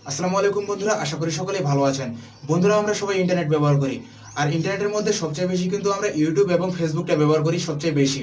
আসসালামু আলাইকুম বন্ধুরা, আশা করি সকলেই ভালো আছেন। বন্ধুরা, আমরা সবাই ইন্টারনেট ব্যবহার করি, আর ইন্টারনেটের মধ্যে সবচেয়ে বেশি কিন্তু আমরা ইউটিউব এবং ফেসবুকটা ব্যবহার করি সবচেয়ে বেশি।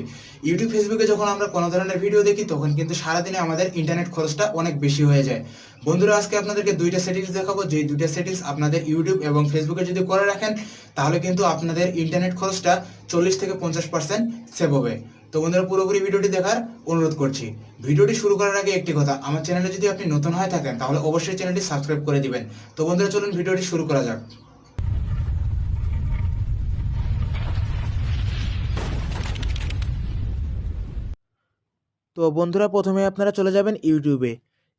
ইউটিউব ফেসবুকে যখন আমরা কোনো ধরনের ভিডিও দেখি তখন কিন্তু সারাদিনে আমাদের ইন্টারনেট খরচটা অনেক বেশি হয়ে যায়। বন্ধুরা, আজকে আপনাদেরকে দুইটা সেটিংস দেখাবো, যে দুইটা সেটিংস আপনাদের ইউটিউব এবং ফেসবুকে যদি করে রাখেন তাহলে কিন্তু আপনাদের ইন্টারনেট খরচটা 40 থেকে 50% সেভ হবে। তো বন্ধুরা, পুরোপুরি ভিডিওটি দেখার অনুরোধ করছি। ভিডিওটি শুরু করার আগে একটি কথা, আমার চ্যানেলে যদি আপনি নতুন হয়ে থাকেন তাহলে অবশ্যই চ্যানেলটি সাবস্ক্রাইব করে দিবেন। তো বন্ধুরা, চলুন ভিডিওটি শুরু করা যাক। তো বন্ধুরা, প্রথমে আপনারা চলে যাবেন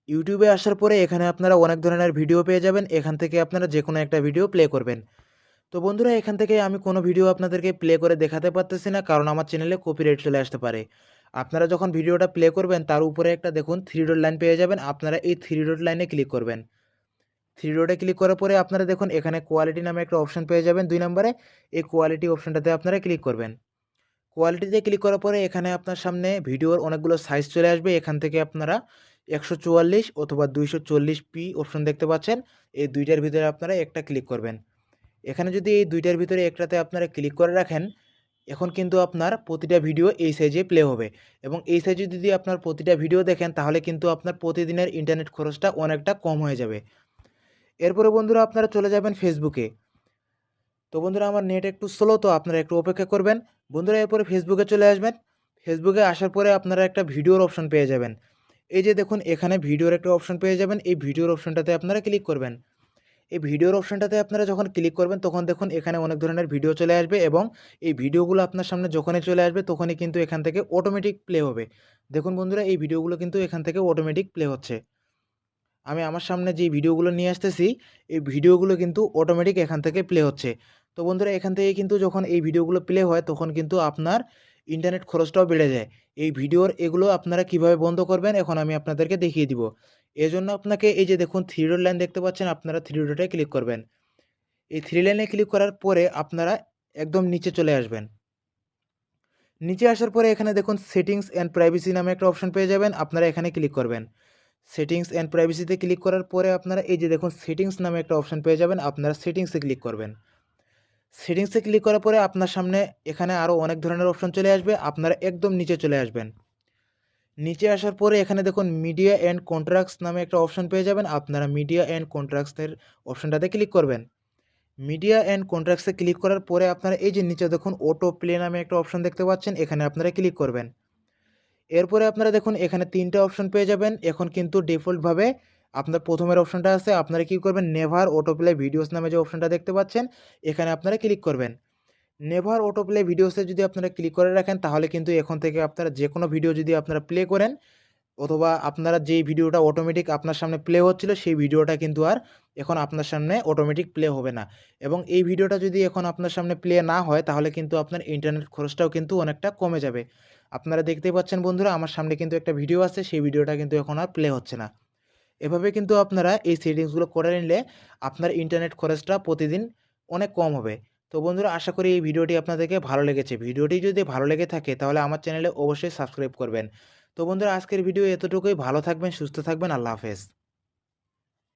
ইউটিউবে আসার পরে এখানে আপনারা অনেক ধরনের ভিডিও পেয়ে যাবেন। এখান থেকে আপনারা যে কোনো একটা ভিডিও প্লে করবেন। তো বন্ধুরা, এখান থেকে আমি কোনো ভিডিও আপনাদেরকে প্লে করে দেখাতে পারতেছি না, কারণ আমার চ্যানেলে কপিরাইট চলে আসতে পারে। আপনারা যখন ভিডিওটা প্লে করবেন তার উপরে একটা দেখুন 3 ডট লাইন পেয়ে যাবেন, আপনারা এই 3 ডট লাইনে ক্লিক করবেন। 3 ডটে ক্লিক করার পরে আপনারা দেখুন এখানে কোয়ালিটি নামে একটা অপশন পেয়ে যাবেন 2 নম্বরে। এই কোয়ালিটি অপশনটাতে আপনারা ক্লিক করবেন। কোয়ালিটিতে ক্লিক করার পরে এখানে আপনার সামনে ভিডিওর অনেকগুলো সাইজ চলে আসবে। এখান থেকে আপনারা 144 অথবা 240p অপশন দেখতে পাচ্ছেন। এই দুইটার ভিতরে আপনারা একটা ক্লিক করবেন। এখানে যদি এই দুইটার ভিতরে একটাতে আপনারা ক্লিক করে রাখেন, এখন কিন্তু আপনার প্রতিটা ভিডিও এই সাইজে প্লে হবে, এবং এই সাইজে যদি আপনার প্রতিটা ভিডিও দেখেন তাহলে কিন্তু আপনার প্রতিদিনের ইন্টারনেট খরচটা অনেকটা কম হয়ে যাবে। এরপরে বন্ধুরা, আপনারা চলে যাবেন ফেসবুকে। তো বন্ধুরা, আমার নেট একটু স্লো, তো আপনারা একটু অপেক্ষা করবেন। বন্ধুরা, এরপরে ফেসবুকে চলে আসবেন। ফেসবুকে আসার পরে আপনারা একটা ভিডিওর অপশন পেয়ে যাবেন। এই যে দেখুন এখানে ভিডিওর একটা অপশন পেয়ে যাবেন, এই ভিডিওর অপশনটাতে আপনারা ক্লিক করবেন। এই ভিডিওর অপশনটাতে আপনারা যখন ক্লিক করবেন তখন দেখুন এখানে অনেক ধরনের ভিডিও চলে আসবে, এবং এই ভিডিওগুলো আপনার সামনে যখনই চলে আসবে তখনই কিন্তু এখান থেকে অটোমেটিক প্লে হবে। দেখুন বন্ধুরা, এই ভিডিওগুলো কিন্তু এখান থেকে অটোমেটিক প্লে হচ্ছে। আমি আমার সামনে যে ভিডিওগুলো নিয়ে আসতেছি, এই ভিডিওগুলো কিন্তু অটোমেটিক এখান থেকে প্লে হচ্ছে। তো বন্ধুরা, এখান থেকে কিন্তু যখন এই ভিডিওগুলো প্লে হয় তখন কিন্তু আপনার ইন্টারনেট খরচটাও বেড়ে যায়। এই ভিডিওর এগুলো আপনারা কিভাবে বন্ধ করবেন এখন আমি আপনাদেরকে দেখিয়ে দিব। এজন্য আপনাকে এই যে দেখুন 3 ডট লাইন দেখতে পাচ্ছেন, আপনারা 3 ডটে ক্লিক করবেন। এই 3 লাইনে ক্লিক করার পরে আপনারা একদম নিচে চলে আসবেন। নিচে আসার পরে এখানে দেখুন সেটিংস অ্যান্ড প্রাইভেসি নামে একটা অপশন পেয়ে যাবেন, আপনারা এখানে ক্লিক করবেন। সেটিংস অ্যান্ড প্রাইভেসিতে ক্লিক করার পরে আপনারা এই যে দেখুন সেটিংস নামে একটা অপশন পেয়ে যাবেন, আপনারা সেটিংসে ক্লিক করবেন। সেটিংসে ক্লিক করার পরে আপনার সামনে এখানে আরও অনেক ধরনের অপশন চলে আসবে, আপনারা একদম নিচে চলে আসবেন। নিচে আসার পরে এখানে দেখুন মিডিয়া অ্যান্ড কন্ট্রাক্টস নামে একটা অপশন পেয়ে যাবেন, আপনারা মিডিয়া অ্যান্ড কন্ট্রাক্টসের অপশনটাতে ক্লিক করবেন। মিডিয়া অ্যান্ড কন্ট্রাক্টসে ক্লিক করার পরে আপনারা এই যে নিচে দেখুন অটো প্লে নামে একটা অপশন দেখতে পাচ্ছেন, এখানে আপনারা ক্লিক করবেন। এরপরে আপনারা দেখুন এখানে 3টা অপশন পেয়ে যাবেন। এখন কিন্তু ডিফল্টভাবে আপনার প্রথমের অপশনটা আছে, আপনারা কী করবেন, নেভার অটো প্লে ভিডিওস নামে যে অপশনটা দেখতে পাচ্ছেন এখানে আপনারা ক্লিক করবেন। নেভার অটো প্লে ভিডিওসে যদি আপনারা ক্লিক করে রাখেন তাহলে কিন্তু এখন থেকে আপনারা যে কোনো ভিডিও যদি আপনারা প্লে করেন, অথবা আপনারা যেই ভিডিওটা অটোমেটিক আপনার সামনে প্লে হচ্ছিল সেই ভিডিওটা কিন্তু আর এখন আপনার সামনে অটোমেটিক প্লে হবে না। এবং এই ভিডিওটা যদি এখন আপনার সামনে প্লে না হয় তাহলে কিন্তু আপনার ইন্টারনেট খরচটাও কিন্তু অনেকটা কমে যাবে। আপনারা দেখতেই পাচ্ছেন বন্ধুরা, আমার সামনে কিন্তু একটা ভিডিও আছে, সেই ভিডিওটা কিন্তু এখন আর প্লে হচ্ছে না। এভাবে কিন্তু আপনারা এই সেটিংসগুলো করে নিলে আপনার ইন্টারনেট খরচটা প্রতিদিন অনেক কম হবে। তো বন্ধুরা, আশা করি এই ভিডিওটি আপনাদেরকে ভালো লেগেছে। ভিডিওটি যদি ভালো লেগে থাকে তাহলে আমার চ্যানেলে অবশ্যই সাবস্ক্রাইব করবেন। তো বন্ধুরা, আজকের ভিডিও এতটুকুই। ভালো থাকবেন, সুস্থ থাকবেন। আল্লাহ হাফেজ।